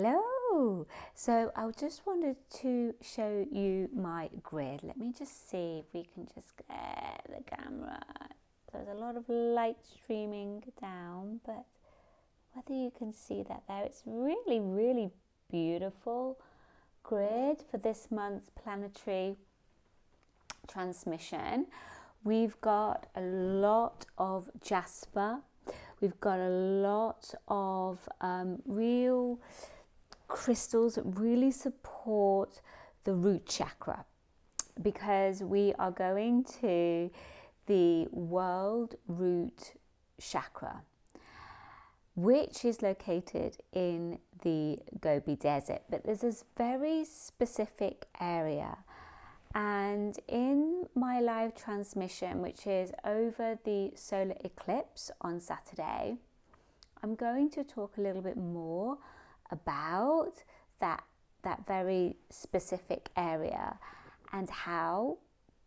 Hello. So I just wanted to show you my grid. Let me just see if we can just get the camera. There's a lot of light streaming down, but whether you can see that there, it's really, really beautiful grid for this month's planetary transmission. We've got a lot of jasper. We've got a lot of real crystals that really support the root chakra, because we are going to the world root chakra, which is located in the Gobi Desert. But there's this very specific area, and in my live transmission, which is over the solar eclipse on Saturday, I'm going to talk a little bit more about that very specific area and how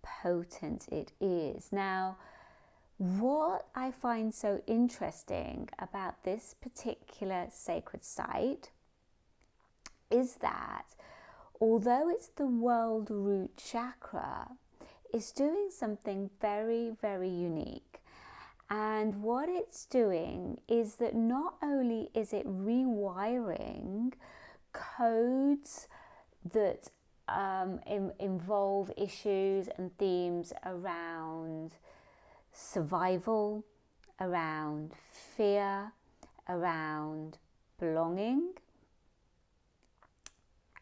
potent it is. Now, what I find so interesting about this particular sacred site is that although it's the world root chakra, it's doing something very, very unique. And what it's doing is that not only is it rewiring codes that involve issues and themes around survival, around fear, around belonging,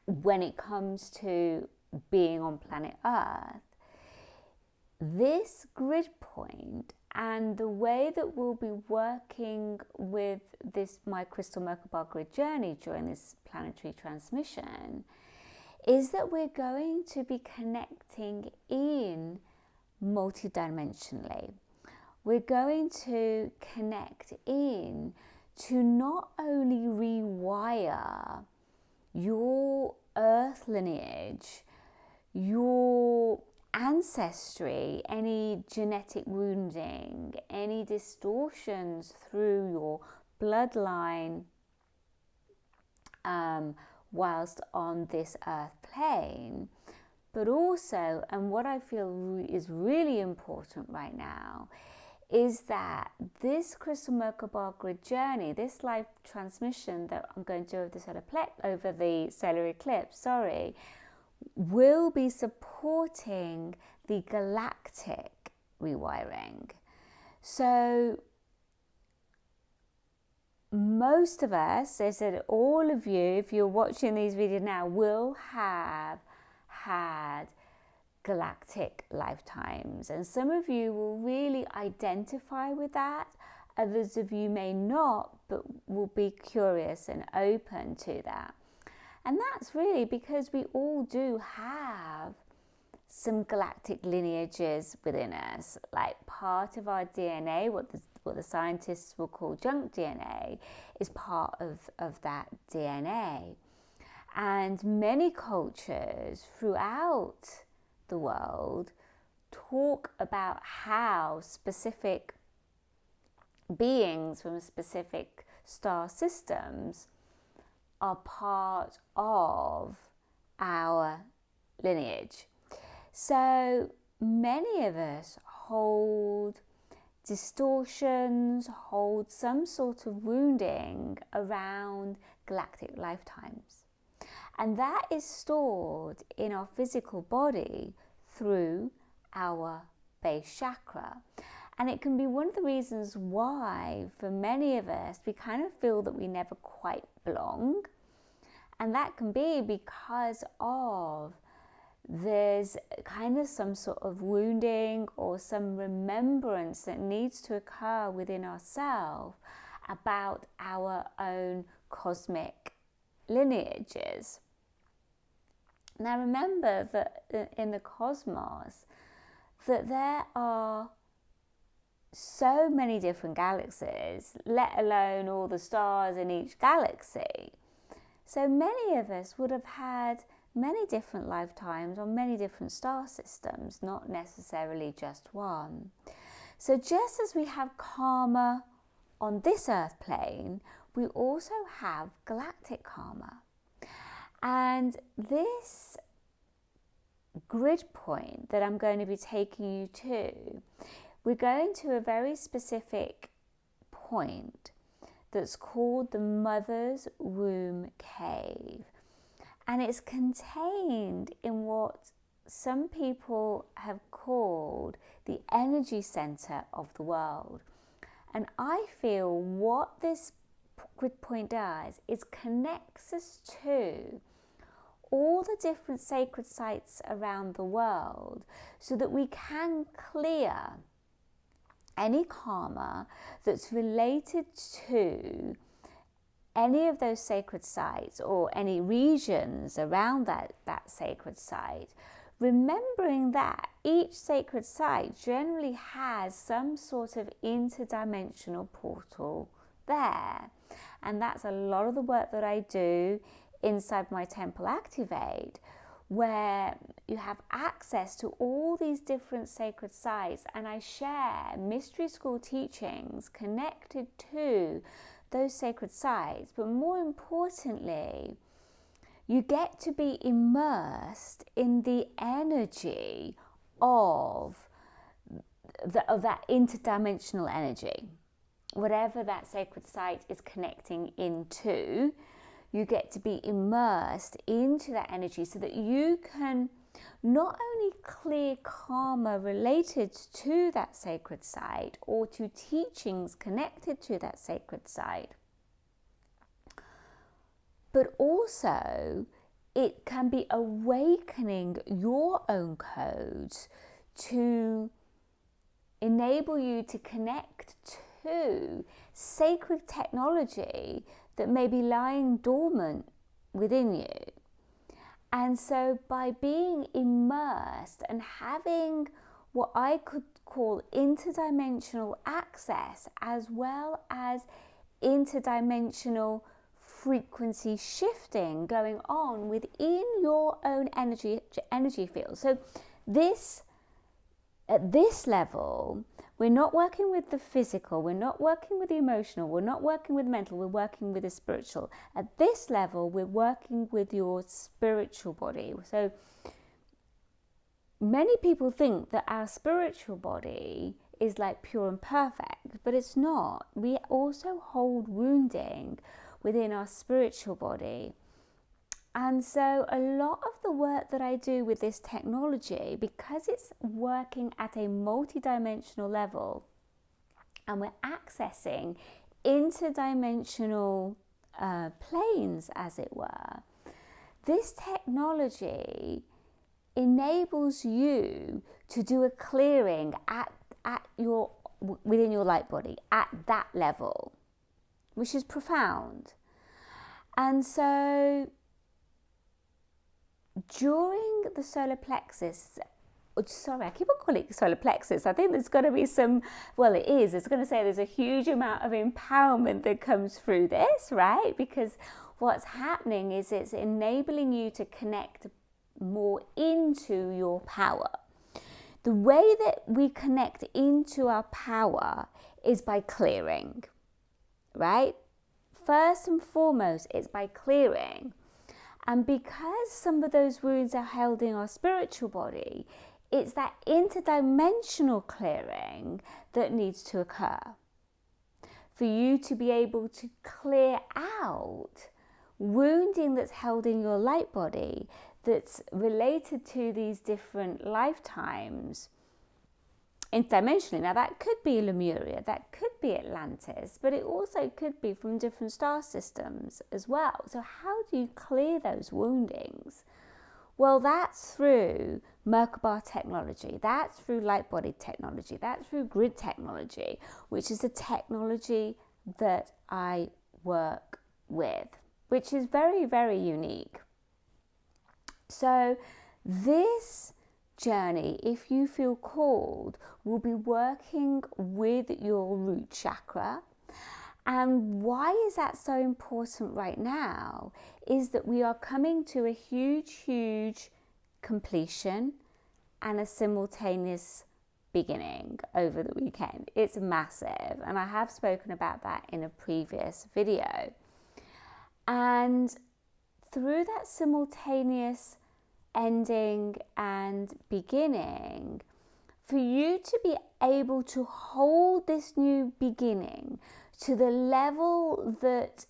when it comes to being on planet Earth, this grid point and the way that we'll be working with this my crystal Merkaba grid journey during this planetary transmission is that we're going to be connecting in multidimensionally. We're going to connect in to not only rewire your earth lineage, your ancestry, any genetic wounding, any distortions through your bloodline whilst on this earth plane, but also, and what I feel is really important right now, is that this crystal Merkaba grid journey, this live transmission that I'm going to do over the solar eclipse, will be supporting the galactic rewiring. So most of us, I said all of you, if you're watching these videos now, will have had galactic lifetimes, and some of you will really identify with that. Others of you may not, but will be curious and open to that. And that's really because we all do have some galactic lineages within us. Like part of our DNA, what the scientists will call junk DNA, is part of that DNA. And many cultures throughout the world talk about how specific beings from specific star systems are part of our lineage. So many of us hold distortions, hold some sort of wounding around galactic lifetimes. And that is stored in our physical body through our base chakra. And it can be one of the reasons why, for many of us, we kind of feel that we never quite belong. And that can be because of there's kind of some sort of wounding or some remembrance that needs to occur within ourselves about our own cosmic lineages. Now remember that in the cosmos, that there are so many different galaxies, let alone all the stars in each galaxy. So many of us would have had many different lifetimes on many different star systems, not necessarily just one. So just as we have karma on this earth plane, we also have galactic karma. And this grid point that I'm going to be taking you to, we're going to a very specific point that's called the Mother's Womb Cave. And it's contained in what some people have called the energy center of the world. And I feel what this grid point does is connects us to all the different sacred sites around the world so that we can clear any karma that's related to any of those sacred sites or any regions around that sacred site, remembering that each sacred site generally has some sort of interdimensional portal there. And that's a lot of the work that I do inside my Temple Activate, where you have access to all these different sacred sites, and I share mystery school teachings connected to those sacred sites. But more importantly, you get to be immersed in the energy of that interdimensional energy. Whatever that sacred site is connecting into, you get to be immersed into that energy so that you can not only clear karma related to that sacred site or to teachings connected to that sacred site, but also it can be awakening your own codes to enable you to connect to sacred technology that may be lying dormant within you. And so by being immersed and having what I could call interdimensional access, as well as interdimensional frequency shifting going on within your own energy field. So at this level, we're not working with the physical, we're not working with the emotional, we're not working with mental, we're working with the spiritual. At this level, we're working with your spiritual body. So many people think that our spiritual body is like pure and perfect, but it's not. We also hold wounding within our spiritual body. And so a lot of the work that I do with this technology, because it's working at a multi-dimensional level and we're accessing interdimensional planes, as it were, this technology enables you to do a clearing within your light body at that level, which is profound. And so during the solar plexus, I keep on calling it solar plexus. I think there's going to be some, well, it is. It's going to say there's a huge amount of empowerment that comes through this, right? Because what's happening is it's enabling you to connect more into your power. The way that we connect into our power is by clearing, right? First and foremost, it's by clearing. And because some of those wounds are held in our spiritual body, it's that interdimensional clearing that needs to occur for you to be able to clear out wounding that's held in your light body that's related to these different lifetimes interdimensionally. Now that could be Lemuria, that could be Atlantis, but it also could be from different star systems as well. So how do you clear those woundings? Well, that's through Merkaba technology, that's through light body technology, that's through grid technology, which is the technology that I work with, which is very, very unique. So this journey, if you feel called, will be working with your root chakra. And why is that so important right now is that we are coming to a huge completion and a simultaneous beginning over the weekend. It's massive, and I have spoken about that in a previous video. And through that simultaneous ending and beginning, for you to be able to hold this new beginning to the level that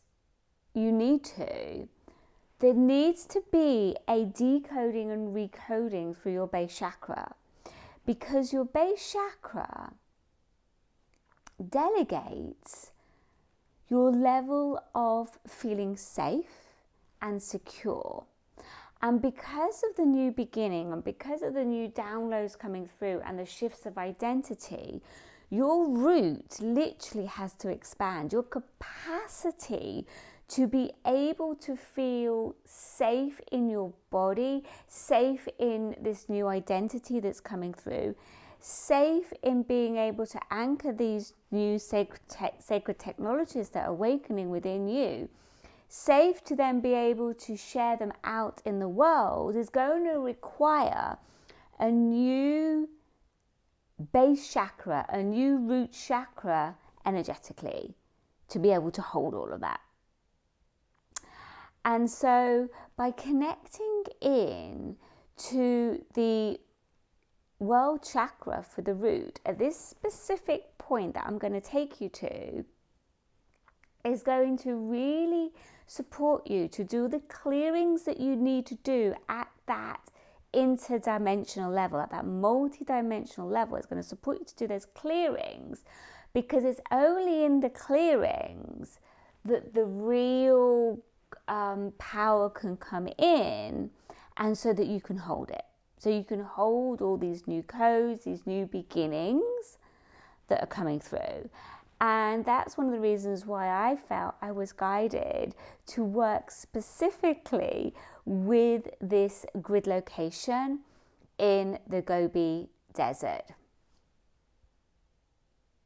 you need to, there needs to be a decoding and recoding through your base chakra, because your base chakra delegates your level of feeling safe and secure. And because of the new beginning, and because of the new downloads coming through and the shifts of identity, your root literally has to expand. Your capacity to be able to feel safe in your body, safe in this new identity that's coming through, safe in being able to anchor these new sacred technologies that are awakening within you, safe to then be able to share them out in the world, is going to require a new base chakra, a new root chakra energetically, to be able to hold all of that. And so by connecting in to the world chakra for the root at this specific point that I'm going to take you to, is going to really support you to do the clearings that you need to do at that interdimensional level, at that multi-dimensional level. It's going to support you to do those clearings, because it's only in the clearings that the real power can come in, and so that you can hold it. So you can hold all these new codes, these new beginnings that are coming through. And that's one of the reasons why I felt I was guided to work specifically with this grid location in the Gobi Desert.